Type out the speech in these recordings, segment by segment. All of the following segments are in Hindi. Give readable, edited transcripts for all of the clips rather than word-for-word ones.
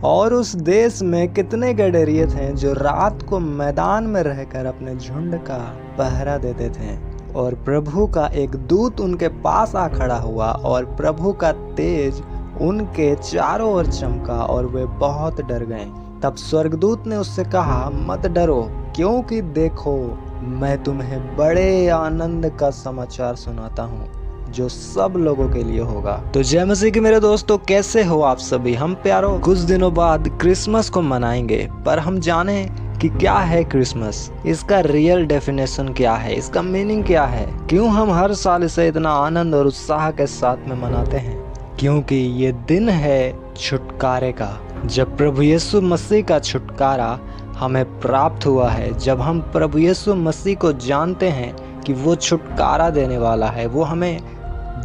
और उस देश में कितने गडरिये थे जो रात को मैदान में रहकर अपने झुंड का पहरा देते थे। और प्रभु का एक दूत उनके पास आ खड़ा हुआ और प्रभु का तेज उनके चारों ओर चमका और वे बहुत डर गए। तब स्वर्गदूत ने उससे कहा, मत डरो, क्योंकि देखो मैं तुम्हें बड़े आनंद का समाचार सुनाता हूँ जो सब लोगों के लिए होगा। तो जय मसीह की मेरे दोस्तों, कैसे हो आप सभी। हम प्यारों कुछ दिनों बाद क्रिसमस को मनाएंगे, पर हम जाने कि क्या है क्रिसमस, इसका रियल डेफिनेशन क्या है, इसका मीनिंग क्या है, क्यों हम हर साल इसे इतना आनंद और उत्साह के साथ में मनाते हैं। क्योंकि ये दिन है छुटकारे का, जब प्रभु यीशु मसीह का छुटकारा हमें प्राप्त हुआ है। जब हम प्रभु यीशु मसीह को जानते हैं कि वो छुटकारा देने वाला है, वो हमें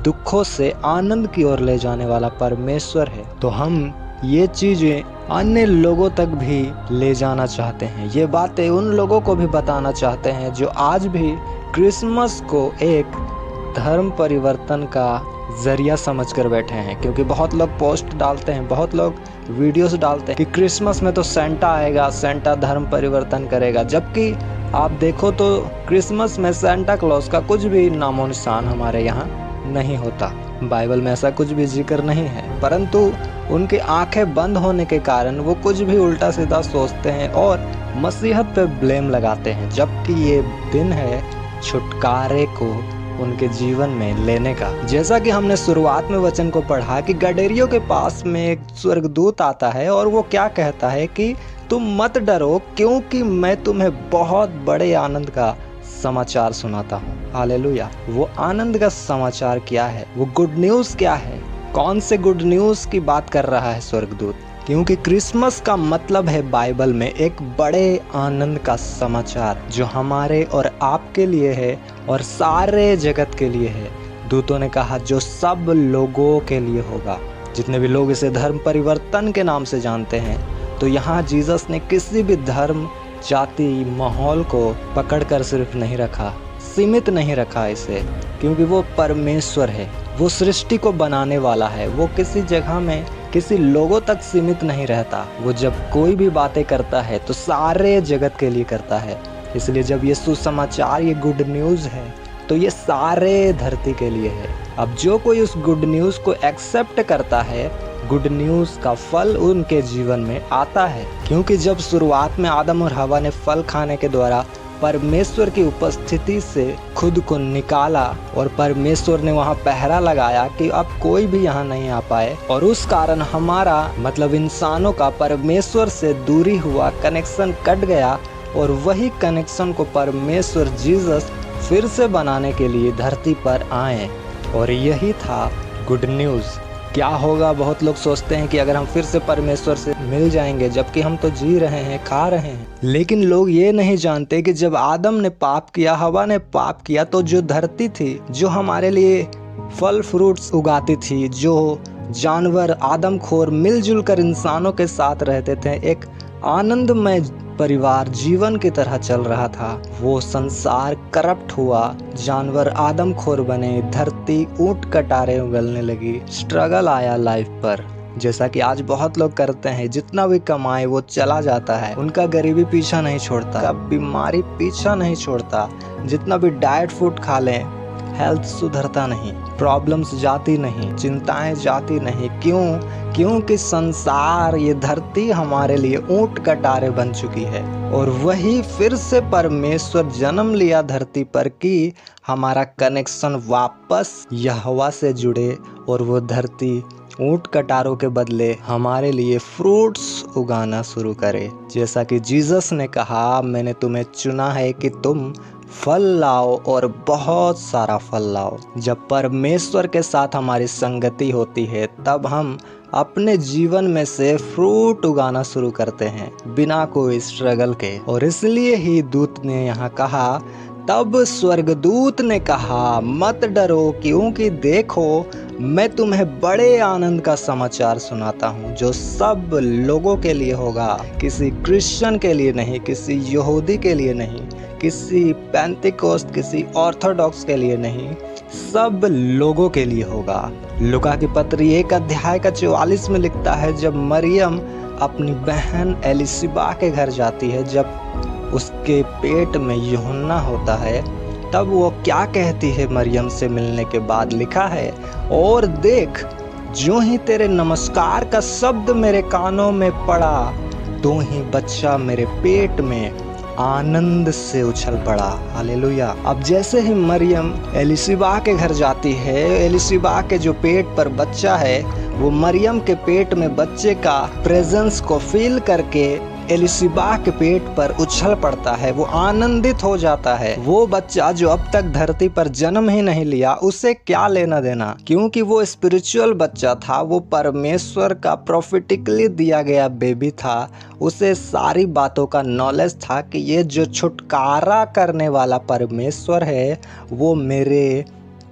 दुखों से आनंद की ओर ले जाने वाला परमेश्वर है, तो हम ये चीज़ें अन्य लोगों तक भी ले जाना चाहते हैं। ये बातें उन लोगों को भी बताना चाहते हैं जो आज भी क्रिसमस को एक धर्म परिवर्तन का जरिया समझकर बैठे हैं। क्योंकि बहुत लोग पोस्ट डालते हैं, बहुत लोग वीडियोस डालते हैं कि क्रिसमस में तो सेंटा आएगा, सेंटा धर्म परिवर्तन करेगा। जबकि आप देखो तो क्रिसमस में सेंटा क्लॉज का कुछ भी नामो निशान हमारे यहाँ नहीं होता। बाइबल में ऐसा कुछ भी जिक्र नहीं है, परंतु उनकी आंखें बंद होने के कारण वो कुछ भी उल्टा सीधा सोचते हैं और मसीहत पे ब्लेम लगाते हैं। जबकि ये दिन है छुटकारे को उनके जीवन में लेने का। जैसा कि हमने शुरुआत में वचन को पढ़ा कि गडरियों के पास में एक स्वर्गदूत आता है और वो क्या कहता है कि तुम मत डरो, क्योंकि मैं तुम्हें बहुत बड़े आनंद का समाचार सुनाता हूँ। हालेलुया। वो आनंद का समाचार क्या है, वो गुड न्यूज़ क्या है, कौन से गुड न्यूज़ की बात कर रहा है स्वर्गदूत। क्योंकि क्रिसमस का मतलब है बाइबल में एक बड़े आनंद का समाचार जो हमारे और आपके लिए है और सारे जगत के लिए है। दूतों ने कहा जो सब लोगों के लिए होगा। जितने भी लोग इसे धर्म परिवर्तन के नाम से जानते हैं, तो यहाँ जीसस ने किसी भी धर्म, जाति, माहौल को पकड़कर सिर्फ नहीं रखा, सीमित नहीं रखा इसे, क्योंकि वो परमेश्वर है, वो सृष्टि को बनाने वाला है। वो किसी जगह में किसी लोगों तक सीमित नहीं रहता। वो जब कोई भी बातें करता है तो सारे जगत के लिए करता है। इसलिए जब ये सुसमाचार, ये गुड न्यूज़ है, तो ये सारे धरती के लिए है। अब जो कोई उस गुड न्यूज़ को एक्सेप्ट करता है, गुड न्यूज़ का फल उनके जीवन में आता है। क्योंकि जब शुरुआत में आदम और हवा ने फल खाने के द्वारा परमेश्वर की उपस्थिति से खुद को निकाला और परमेश्वर ने वहाँ पहरा लगाया कि अब कोई भी यहाँ नहीं आ पाए, और उस कारण हमारा मतलब इंसानों का परमेश्वर से दूरी हुआ, कनेक्शन कट गया। और वही कनेक्शन को परमेश्वर जीसस फिर से बनाने के लिए धरती पर आए, और यही था गुड न्यूज़। क्या होगा, बहुत लोग सोचते हैं कि अगर हम फिर से परमेश्वर से मिल जाएंगे, जबकि हम तो जी रहे हैं, खा रहे हैं। लेकिन लोग ये नहीं जानते कि जब आदम ने पाप किया, हवा ने पाप किया, तो जो धरती थी, जो हमारे लिए फल फ्रूट्स उगाती थी, जो जानवर आदमखोर मिलजुल कर इंसानों के साथ रहते थे, एक आनंदमय परिवार जीवन की तरह चल रहा था, वो संसार करप्ट हुआ, जानवर आदमखोर बने, धरती ऊंट कटारे उगलने लगी, स्ट्रगल आया लाइफ पर। जैसा कि आज बहुत लोग करते हैं, जितना भी कमाए वो चला जाता है, उनका गरीबी पीछा नहीं छोड़ता, बीमारी पीछा नहीं छोड़ता, जितना भी डाइट फूड खा लें हेल्थ सुधरता नहीं, प्रॉब्लम्स जाती नहीं, चिंताएं जाती नहीं। क्यों? क्योंकि संसार, ये धरती हमारे लिए ऊंट कटारे बन चुकी है। और वही फिर से परमेश्वर जन्म लिया धरती पर कि हमारा कनेक्शन वापस यहोवा से जुड़े और वो धरती ऊंट कटारों के बदले हमारे लिए फ्रूट्स उगाना शुरू करे। जैसा कि जीसस ने कहा, मैंने तुम्हें चुना है कि तुम फल लाओ और बहुत सारा फल लाओ। जब परमेश्वर के साथ हमारी संगति होती है, तब हम अपने जीवन में से फ्रूट उगाना शुरू करते हैं बिना कोई स्ट्रगल के। और इसलिए ही दूत ने यहाँ कहा, तब स्वर्गदूत ने कहा, मत डरो, क्योंकि देखो मैं तुम्हें बड़े आनंद का समाचार सुनाता हूँ जो सब लोगों के लिए होगा। किसी क्रिश्चियन के लिए नहीं, किसी यहूदी के लिए नहीं, किसी पेंतिकोस्त, किसी ऑर्थोडॉक्स के लिए नहीं, सब लोगों के लिए होगा। लूका की पत्री 1 अध्याय का 44 में लिखता है, जब मरियम अपनी बहन एलिशिबा के घर जाती है, जब उसके पेट में यूहन्ना होता है, तब वो क्या कहती है मरियम से मिलने के बाद? लिखा है, और देख, जो ही तेरे नमस्कार का शब्द मेरे कानों में पड़ा, तो ही बच्चा मेरे पेट में आनंद से उछल पड़ा। हालेलुया। अब जैसे ही मरियम एलिशिबा के घर जाती है, एलिशिबा के जो पेट पर बच्चा है, वो मरियम के पेट में बच्चे का प्रेजेंस को फील करके एलिशिबा के पेट पर उछल पड़ता है। वो आनंदित हो जाता है। वो बच्चा जो अब तक धरती पर जन्म ही नहीं लिया, उसे क्या लेना देना, क्योंकि वो स्पिरिचुअल बच्चा था, वो परमेश्वर का प्रोफेटिकली दिया गया बेबी था। उसे सारी बातों का नॉलेज था कि ये जो छुटकारा करने वाला परमेश्वर है, वो मेरे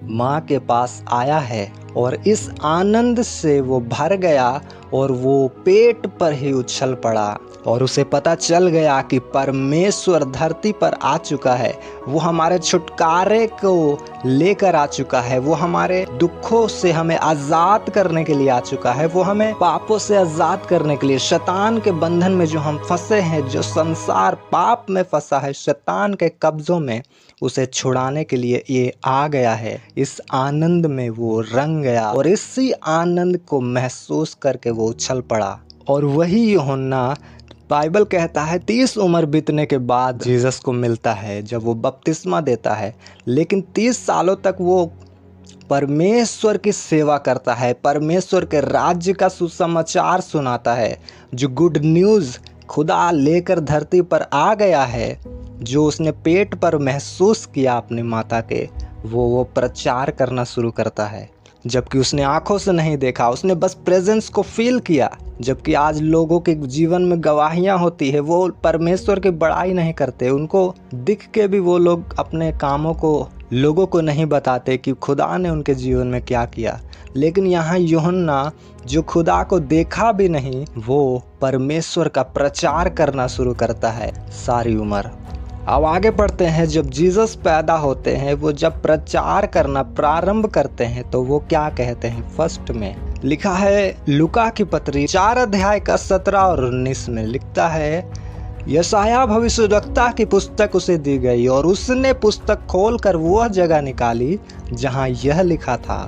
माँ के पास आया है। और इस आनंद से वो भर गया और वो पेट पर ही उछल पड़ा, और उसे पता चल गया कि परमेश्वर धरती पर आ चुका है। वो हमारे छुटकारे को लेकर आ चुका है। वो हमारे दुखों से हमें आज़ाद करने के लिए आ चुका है। वो हमें पापों से आज़ाद करने के लिए, शैतान के बंधन में जो हम फंसे हैं, जो संसार पाप में फंसा है, शैतान के कब्जों में, उसे छुड़ाने के लिए ये आ गया है। इस आनंद में वो रंग गया और इसी आनंद को महसूस करके वो उछल पड़ा। और वही यूहन्ना, बाइबल कहता है, 30 उम्र बीतने के बाद जीसस को मिलता है, जब वो बपतिस्मा देता है। लेकिन 30 सालों तक वो परमेश्वर की सेवा करता है, परमेश्वर के राज्य का सुसमाचार सुनाता है। जो गुड न्यूज़ खुदा लेकर धरती पर आ गया है, जो उसने पेट पर महसूस किया अपनी माता के, वो प्रचार करना शुरू करता है। जबकि उसने आंखों से नहीं देखा, उसने बस प्रेजेंस को फील किया। जबकि आज लोगों के जीवन में गवाहियां होती है, वो परमेश्वर की बड़ाई नहीं करते। उनको दिख के भी वो लोग अपने कामों को लोगों को नहीं बताते कि खुदा ने उनके जीवन में क्या किया। लेकिन यहाँ यूहन्ना, जो खुदा को देखा भी नहीं, वो परमेश्वर का प्रचार करना शुरू करता है सारी उम्र। अब आगे बढ़ते हैं। जब जीसस पैदा होते हैं, वो जब प्रचार करना प्रारंभ करते हैं, तो वो क्या कहते हैं? फर्स्ट में लिखा है, लूका की पत्री 4 अध्याय का 17 और 19 में लिखता है, यशायाह भविष्यद्वक्ता की पुस्तक उसे दी गई और उसने पुस्तक खोलकर वह जगह निकाली जहां यह लिखा था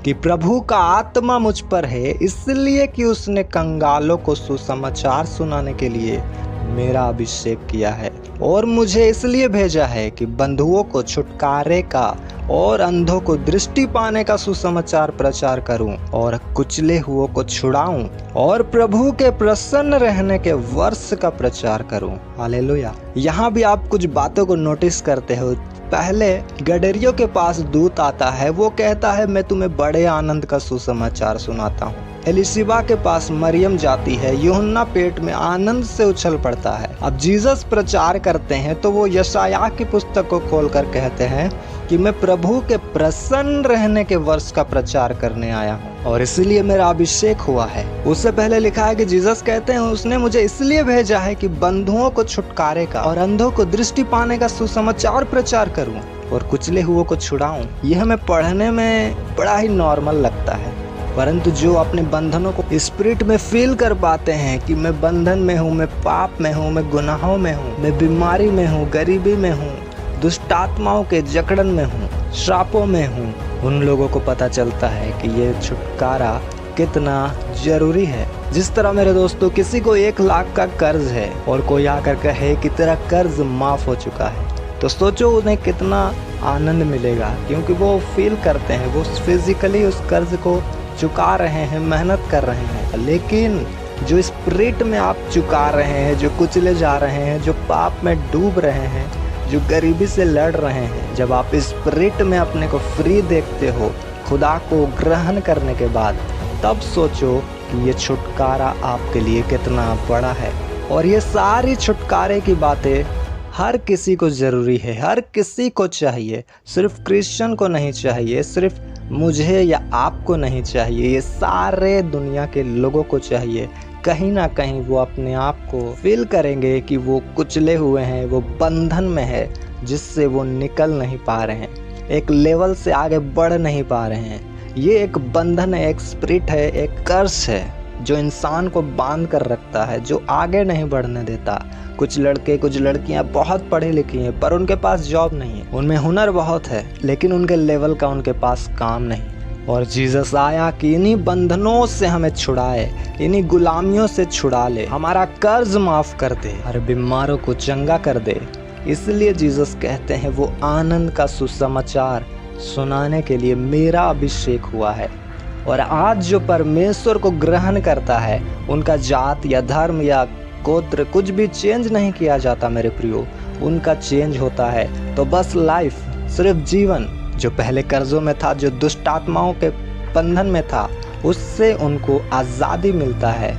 कि प्रभु का आत्मा मुझ पर है, इसलिए कि उसने कंगालों को सुसमाचार सुनाने के लिए मेरा अभिषेक किया है, और मुझे इसलिए भेजा है कि बंधुओं को छुटकारे का और अंधों को दृष्टि पाने का सुसमाचार प्रचार करूं, और कुचले हुओं को छुड़ाऊं, और प्रभु के प्रसन्न रहने के वर्ष का प्रचार करूं। हालेलुया। यहाँ भी आप कुछ बातों को नोटिस करते हो। पहले गडरियों के पास दूत आता है, वो कहता है, मैं तुम्हें बड़े आनंद का सुसमाचार सुनाता हूँ। एलिशिबा के पास मरियम जाती है, यूहन्ना पेट में आनंद से उछल पड़ता है। अब जीसस प्रचार करते हैं, तो वो यशायाह की पुस्तक को खोलकर कहते हैं कि मैं प्रभु के प्रसन्न रहने के वर्ष का प्रचार करने आया हूँ, और इसलिए मेरा अभिषेक हुआ है। उससे पहले लिखा है कि जीसस कहते हैं, उसने मुझे इसलिए भेजा है कि बंधुओं को छुटकारे का और अंधों को दृष्टि पाने का सुसमाचार प्रचार करूं, और कुचले हुओं को छुड़ाऊं। यह हमें पढ़ने में बड़ा ही नॉर्मल लगता है, परंतु जो अपने बंधनों को स्पिरिट में फील कर पाते हैं कि मैं बंधन में हूँ, मैं पाप में हूँ, मैं गुनाहों में हूँ, मैं बीमारी में हूँ, गरीबी में हूँ, दुष्ट आत्माओं के जकड़न में हूँ, श्रापों में हूँ, उन लोगों को पता चलता है कि ये छुटकारा कितना जरूरी है। जिस तरह मेरे दोस्तों, किसी को 1 लाख का कर्ज है और कोई आकर कहे कि तेरा कर्ज माफ हो चुका है, तो सोचो उन्हें कितना आनंद मिलेगा, क्योंकि वो फील करते हैं, वो फिजिकली उस कर्ज को चुका रहे हैं, मेहनत कर रहे हैं। लेकिन जो स्पिरिट में आप चुका रहे हैं, जो कुचले जा रहे हैं, जो पाप में डूब रहे हैं, जो गरीबी से लड़ रहे हैं, जब आप स्पिरिट में अपने को फ्री देखते हो खुदा को ग्रहण करने के बाद, तब सोचो कि ये छुटकारा आपके लिए कितना बड़ा है। और ये सारी छुटकारे की बातें हर किसी को ज़रूरी है, हर किसी को चाहिए। सिर्फ क्रिश्चियन को नहीं चाहिए, सिर्फ मुझे या आपको नहीं चाहिए, ये सारे दुनिया के लोगों को चाहिए। कहीं ना कहीं वो अपने आप को फील करेंगे कि वो कुचले हुए हैं, वो बंधन में है जिससे वो निकल नहीं पा रहे हैं, एक लेवल से आगे बढ़ नहीं पा रहे हैं। ये एक बंधन है, एक स्पिरिट है, एक कर्स है। जो इंसान को बांध कर रखता है, जो आगे नहीं बढ़ने देता। कुछ लड़के कुछ लड़कियां बहुत पढ़े लिखी हैं पर उनके पास जॉब नहीं है, उनमें हुनर बहुत है लेकिन उनके लेवल का उनके पास काम नहीं। और जीसस आया कि इन्हीं बंधनों से हमें छुड़ाए, इन्हीं गुलामियों से छुड़ा ले, हमारा कर्ज माफ कर दे, हर बीमारों को चंगा कर दे। इसलिए जीसस कहते हैं वो आनंद का सुसमाचार सुनाने के लिए मेरा अभिषेक हुआ है। और आज जो परमेश्वर को ग्रहण करता है उनका जात या धर्म या गोत्र कुछ भी चेंज नहीं किया जाता मेरे प्रियो, उनका चेंज होता है तो बस लाइफ, सिर्फ जीवन। जो पहले कर्जों में था, जो दुष्ट आत्माओं के बंधन में था, उससे उनको आज़ादी मिलता है।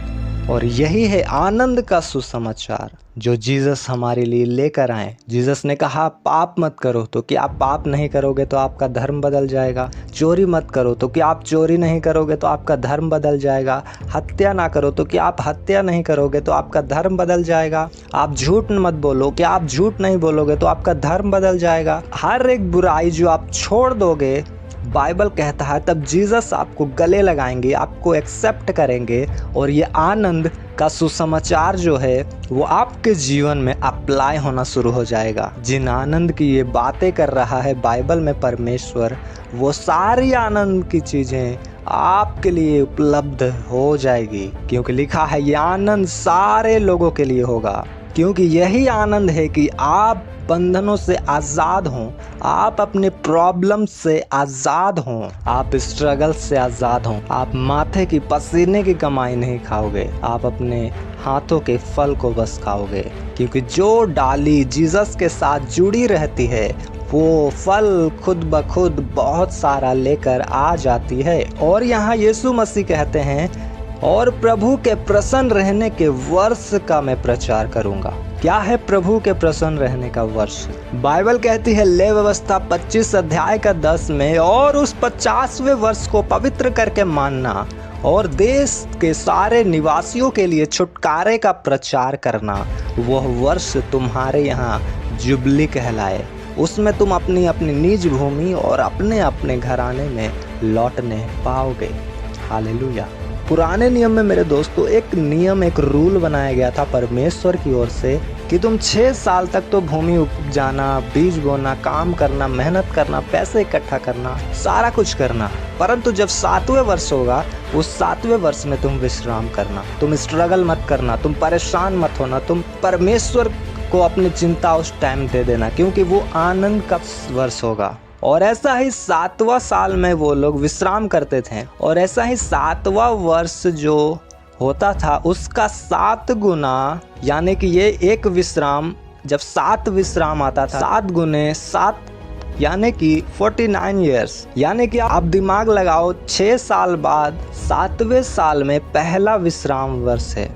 और यही है आनंद का सुसमाचार जो जीसस हमारे लिए लेकर आए। जीसस ने कहा पाप मत करो, तो क्या आप पाप नहीं करोगे तो आपका धर्म बदल जाएगा। चोरी मत करो, तो क्या आप चोरी नहीं करोगे तो आपका धर्म बदल जाएगा। हत्या ना करो, तो क्या आप हत्या नहीं करोगे तो आपका धर्म बदल जाएगा। आप झूठ मत बोलो, क्या आप झूठ नहीं बोलोगे तो आपका धर्म बदल जाएगा। हर एक बुराई जो आप छोड़ दोगे, बाइबल कहता है तब जीसस आपको गले लगाएंगे, आपको एक्सेप्ट करेंगे और ये आनंद का सुसमाचार जो है वो आपके जीवन में अप्लाई होना शुरू हो जाएगा। जिन आनंद की ये बातें कर रहा है बाइबल में परमेश्वर, वो सारी आनंद की चीज़ें आपके लिए उपलब्ध हो जाएगी, क्योंकि लिखा है ये आनंद सारे लोगों के लिए होगा। क्योंकि यही आनंद है कि आप बंधनों से आज़ाद हों, आप अपने प्रॉब्लम से आज़ाद हों, आप स्ट्रगल से आज़ाद हों। आप माथे की पसीने की कमाई नहीं खाओगे, आप अपने हाथों के फल को बस खाओगे। क्योंकि जो डाली जीसस के साथ जुड़ी रहती है वो फल खुद ब खुद बहुत सारा लेकर आ जाती है। और यहाँ यीशु मसीह कहते हैं और प्रभु के प्रसन्न रहने के वर्ष का मैं प्रचार करूंगा। क्या है प्रभु के प्रसन्न रहने का वर्ष? बाइबल कहती है ले व्यवस्था 25 अध्याय का 10 में, और उस 50वें वर्ष को पवित्र करके मानना और देश के सारे निवासियों के लिए छुटकारे का प्रचार करना। वह वर्ष तुम्हारे यहाँ जुबली कहलाए, उसमें तुम अपनी अपनी निज भूमि और अपने अपने घराने में लौटने पाओगे। हालेलुया। पुराने नियम में मेरे दोस्तों एक नियम, एक रूल बनाया गया था परमेश्वर की ओर से कि तुम 6 साल तक तो भूमि उपजाना, बीज बोना, काम करना, मेहनत करना, पैसे इकट्ठा करना, सारा कुछ करना। परंतु जब 7वें वर्ष होगा, उस 7वें वर्ष में तुम विश्राम करना, तुम स्ट्रगल मत करना, तुम परेशान मत होना, तुम परमेश्वर को अपनी चिंता उस टाइम दे देना, क्योंकि वो आनंद का वर्ष होगा। और ऐसा ही 7वां साल में वो लोग विश्राम करते थे। और ऐसा ही 7वां वर्ष जो होता था उसका 7 गुना, यानी कि ये एक विश्राम, जब 7 विश्राम आता था, 7 गुने 7 यानी कि 49 ईयर्स। यानी कि आप दिमाग लगाओ 6 साल बाद 7वें साल में पहला विश्राम वर्ष है।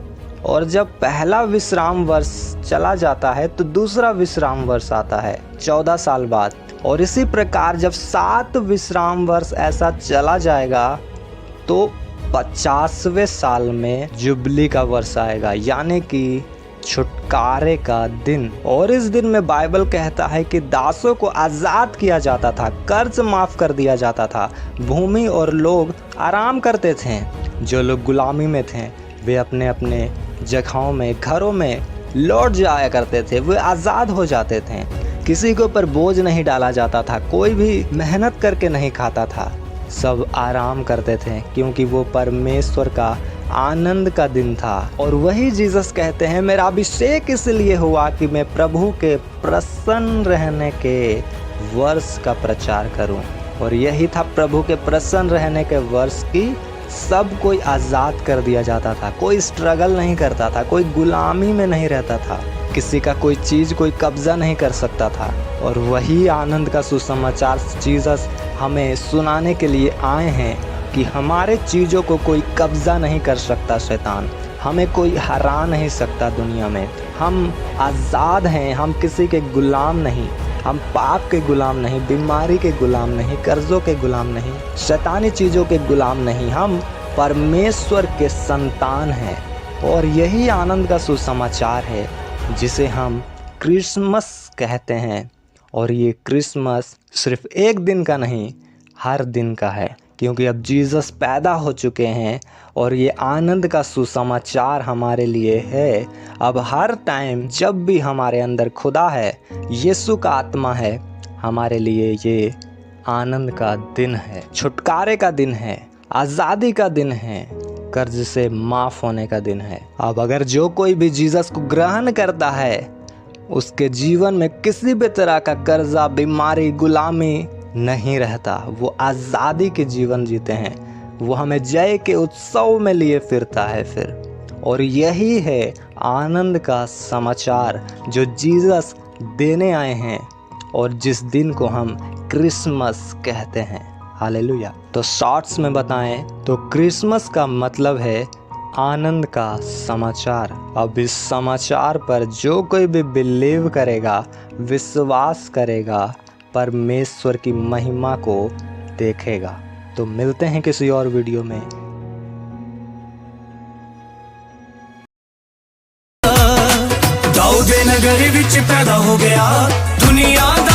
और जब पहला विश्राम वर्ष चला जाता है तो दूसरा विश्राम वर्ष आता है 14 साल बाद। और इसी प्रकार जब 7 विश्राम वर्ष ऐसा चला जाएगा तो 50वें साल में जुबली का वर्ष आएगा, यानी कि छुटकारे का दिन। और इस दिन में बाइबल कहता है कि दासों को आज़ाद किया जाता था, कर्ज माफ़ कर दिया जाता था, भूमि और लोग आराम करते थे। जो लोग गुलामी में थे वे अपने अपने जगहों में, घरों में लौट जाया करते थे, वे आज़ाद हो जाते थे। किसी के ऊपर बोझ नहीं डाला जाता था, कोई भी मेहनत करके नहीं खाता था, सब आराम करते थे, क्योंकि वो परमेश्वर का आनंद का दिन था। और वही जीसस कहते हैं मेरा अभिषेक इसलिए हुआ कि मैं प्रभु के प्रसन्न रहने के वर्ष का प्रचार करूं। और यही था प्रभु के प्रसन्न रहने के वर्ष की सब कोई आज़ाद कर दिया जाता था, कोई स्ट्रगल नहीं करता था, कोई गुलामी में नहीं रहता था, किसी का कोई चीज़ कोई कब्जा नहीं कर सकता था। और वही आनंद का सुसमाचार जीसस हमें सुनाने के लिए आए हैं कि हमारे चीज़ों को कोई कब्जा नहीं कर सकता शैतान, हमें कोई हरा नहीं सकता दुनिया में। हम आज़ाद हैं, हम किसी के गुलाम नहीं, हम पाप के गुलाम नहीं, बीमारी के गुलाम नहीं, कर्जों के गुलाम नहीं, शैतानी चीज़ों के गुलाम नहीं, हम परमेश्वर के संतान हैं। और यही आनंद का सुसमाचार है जिसे हम क्रिसमस कहते हैं। और ये क्रिसमस सिर्फ एक दिन का नहीं, हर दिन का है, क्योंकि अब जीसस पैदा हो चुके हैं और ये आनंद का सुसमाचार हमारे लिए है। अब हर टाइम जब भी हमारे अंदर खुदा है, यीशु का आत्मा है, हमारे लिए ये आनंद का दिन है, छुटकारे का दिन है, आज़ादी का दिन है, कर्ज से माफ़ होने का दिन है। अब अगर जो कोई भी जीसस को ग्रहण करता है, उसके जीवन में किसी भी तरह का कर्जा, बीमारी, गुलामी नहीं रहता। वो आज़ादी के जीवन जीते हैं। वो हमें जय के उत्सव में लिए फिरता है फिर। और यही है आनंद का समाचार जो जीसस देने आए हैं और जिस दिन को हम क्रिसमस कहते हैं। हालेलुया। तो शॉर्ट्स में बताएं तो क्रिसमस का मतलब है आनंद का समाचार। अब इस समाचार पर जो कोई भी बिलीव करेगा, विश्वास करेगा, परमेश्वर की महिमा को देखेगा। तो मिलते हैं किसी और वीडियो में। दाऊद नगर विच पैदा हो गया दुनिया दा